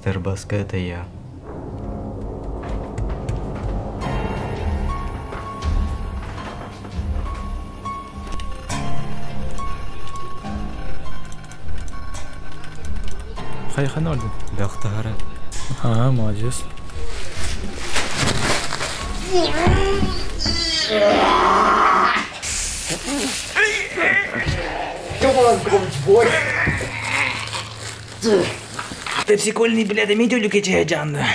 Мистер Баска, это я. Хайхан орден. Бяхтара. Ага, молодец. Пепсикольный, бля, метюлик и чайджанда.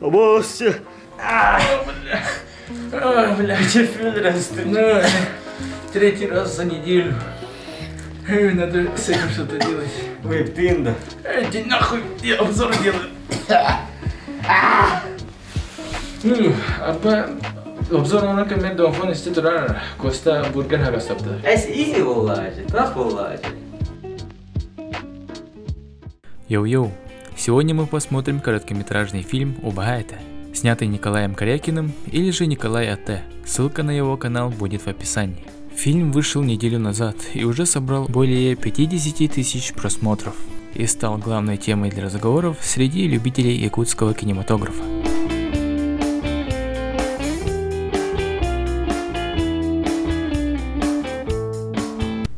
Босс! Бля, теперь спина. Третий раз за неделю. Надо с этим что-то делать. Вы пинда. Иди нахуй, я обзор делаю. Apa obzor ona kemen donfon istiturar Costa burger hagastapta. Easy والله, так والله. Йоу-йоу, сегодня мы посмотрим короткометражный фильм «Убагайта», снятый Николаем Корякиным или же Николай А.Т. Ссылка на его канал будет в описании. Фильм вышел неделю назад и уже собрал более 50 тысяч просмотров и стал главной темой для разговоров среди любителей якутского кинематографа.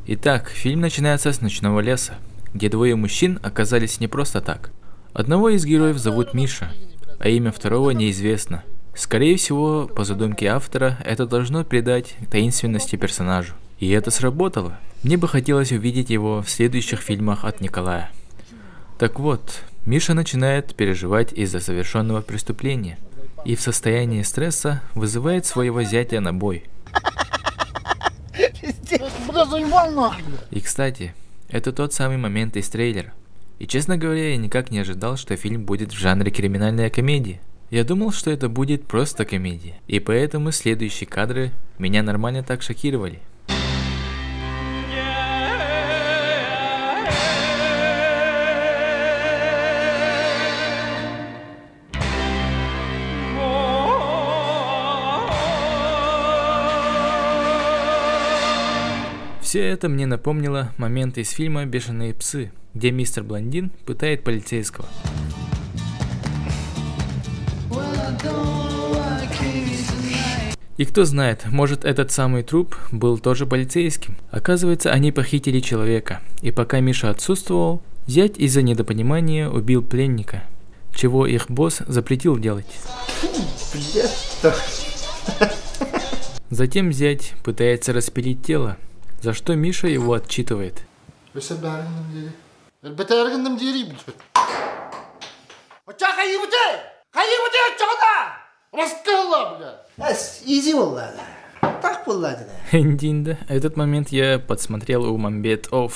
Итак, фильм начинается с ночного леса, где двое мужчин оказались не просто так. Одного из героев зовут Миша, а имя второго неизвестно. Скорее всего, по задумке автора, это должно придать таинственности персонажу. И это сработало. Мне бы хотелось увидеть его в следующих фильмах от Николая. Так вот, Миша начинает переживать из-за совершенного преступления и в состоянии стресса вызывает своего зятя на бой. И кстати, это тот самый момент из трейлера. И честно говоря, я никак не ожидал, что фильм будет в жанре криминальная комедия. Я думал, что это будет просто комедия. И поэтому следующие кадры меня нормально так шокировали. Все это мне напомнило момент из фильма «Бешеные псы», где мистер Блондин пытает полицейского. И кто знает, может этот самый труп был тоже полицейским. Оказывается, они похитили человека, и пока Миша отсутствовал, зять из-за недопонимания убил пленника, чего их босс запретил делать. Затем зять пытается распилить тело, за что Миша его отчитывает. Индинда. Этот момент я подсмотрел у Мамбет-Офф.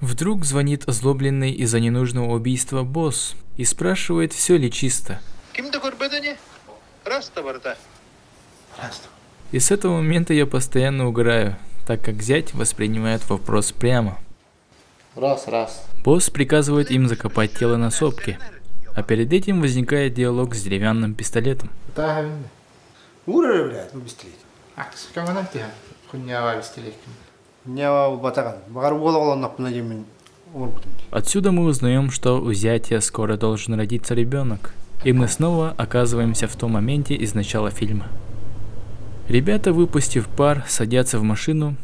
Вдруг звонит озлобленный из-за ненужного убийства босс и спрашивает, все ли чисто. И с этого момента я постоянно угораю, так как зять воспринимает вопрос прямо. Босс приказывает им закопать тело на сопке, а перед этим возникает диалог с деревянным пистолетом. Отсюда мы узнаем, что у зятя скоро должен родиться ребенок, и мы снова оказываемся в том моменте из начала фильма. Ребята, выпустив пар, садятся в машину,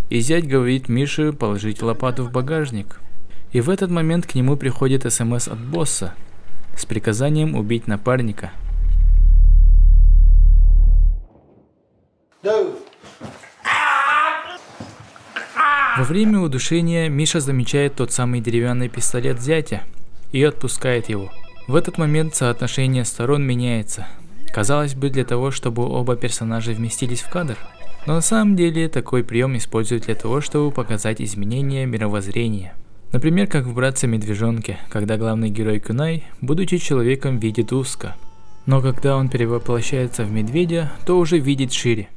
и зять говорит Мише положить лопату в багажник. И в этот момент к нему приходит СМС от босса с приказанием убить напарника. Во время удушения Миша замечает тот самый деревянный пистолет зятя и отпускает его. В этот момент соотношение сторон меняется. Казалось бы, для того, чтобы оба персонажа вместились в кадр. Но на самом деле такой прием используют для того, чтобы показать изменение мировоззрения. Например, как в «Братце-медвежонке», когда главный герой Кунай, будучи человеком, видит узко. Но когда он перевоплощается в медведя, то уже видит шире.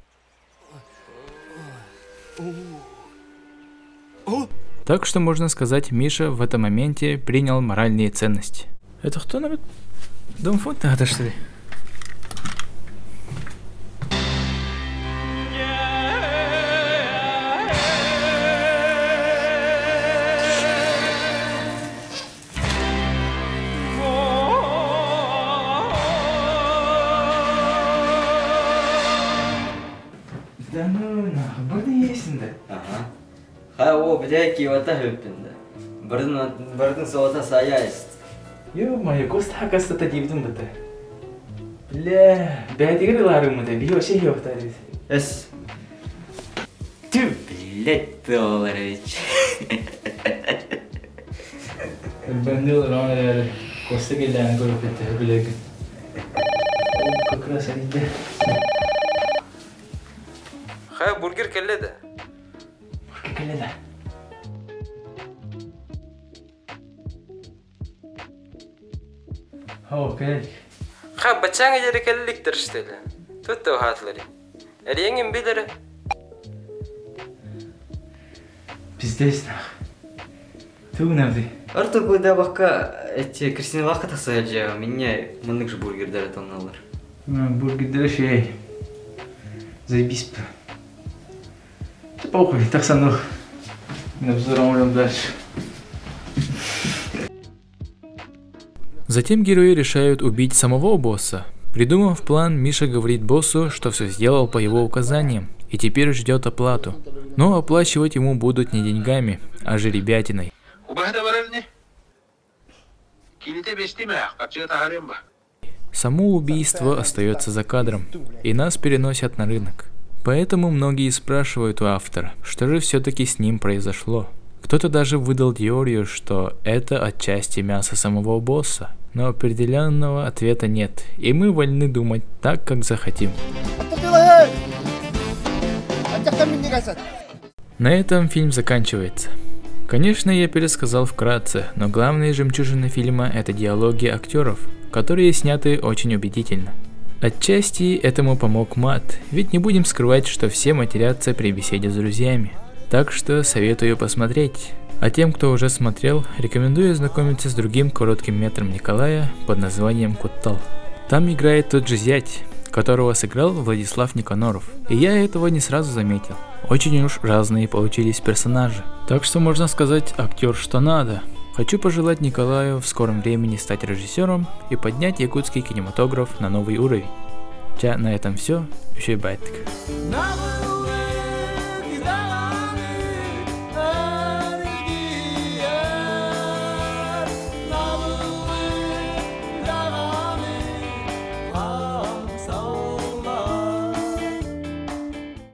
Так что можно сказать, Миша в этом моменте принял моральные ценности. Это кто нам? Дом фото, это что ли? Ха, о, бля, кивата хөппинда. Бардың салата саяйст. Ё-моё, коста каста дивдим бата. Бля, бәдигер ларым да, би вообще ёхтарис. Эс. Ты, блядь, Толарович. Бандил ранер, коста гелен көрөпетте билег. О, как раз алиде. Ха, бургер келеді. Бургер келеді. О, келеді. Ха, бачаңа жері келіліктір іштелі. Тұтты ұхатылары. Әлеңін білірі. Пиздец нах. Тугнавды. Артур куда бака эти Кристина Лаха тасаджа, меня мындык же бургердер атоналар. Бургердер şey. Заебись. Да похуй, так сану. На взором дальше. Затем герои решают убить самого босса. Придумав план, Миша говорит боссу, что все сделал по его указаниям и теперь ждет оплату. Но оплачивать ему будут не деньгами, а жеребятиной. Само убийство остается за кадром, и нас переносят на рынок. Поэтому многие спрашивают у автора, что же все-таки с ним произошло. Кто-то даже выдал теорию, что это отчасти мясо самого босса. Но определенного ответа нет, и мы вольны думать так, как захотим. На этом фильм заканчивается. Конечно, я пересказал вкратце, но главные жемчужины фильма — это диалоги актеров, которые сняты очень убедительно. Отчасти этому помог мат, ведь не будем скрывать, что все матерятся при беседе с друзьями. Так что советую посмотреть. А тем, кто уже смотрел, рекомендую ознакомиться с другим коротким метром Николая под названием «Куттал». Там играет тот же зять, которого сыграл Владислав Никоноров. И я этого не сразу заметил. Очень уж разные получились персонажи. Так что можно сказать, актер что надо. Хочу пожелать Николаю в скором времени стать режиссером и поднять якутский кинематограф на новый уровень. На этом все. Еще и байтик.